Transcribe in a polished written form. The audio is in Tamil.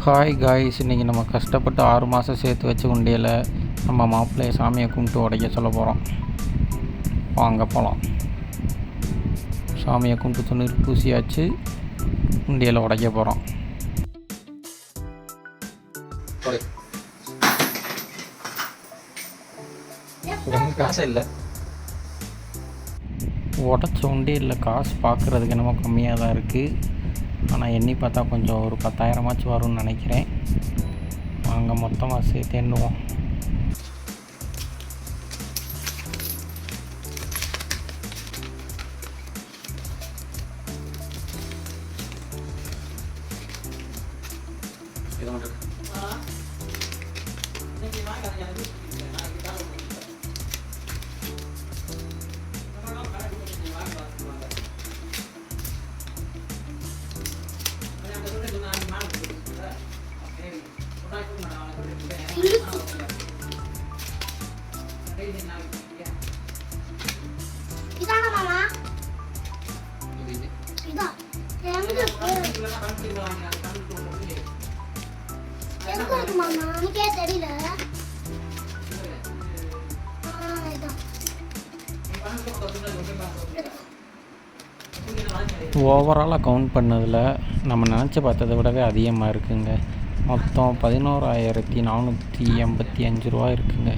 ஹாய் காய்ஸ், இன்றைக்கி நம்ம கஷ்டப்பட்டு 6 மாதம் சேர்த்து வச்சு உண்டியலை நம்ம மாப்பிள்ளையை சாமியை கும்பிட்டு உடைக்க சொல்ல போகிறோம். வாங்க போகலாம். சாமியை கும்பிட்டு துணிர் பூசியாச்சு, உண்டியலை உடைக்க போகிறோம். காசு இல்லை, உடச்ச உண்டியலில் காசு பார்க்குறதுக்கு என்னமோ கம்மியாக தான் இருக்குது. ஆனால் எண்ணி பார்த்தா கொஞ்சம் ஒரு 10,000 வரும்னு நினைக்கிறேன். வாங்க மொத்தமாக சேர்த்து எண்ணுவோம். இதானா மாமா? இதா எங்க இருக்கு மாமா? எனக்கே தெரியல. ஓவராலாக கவுண்ட் பண்ணதில் நம்ம நினச்சி பார்த்ததை விடவே அதிகமாக இருக்குங்க. மொத்தம் 11,485 ரூபா இருக்குங்க.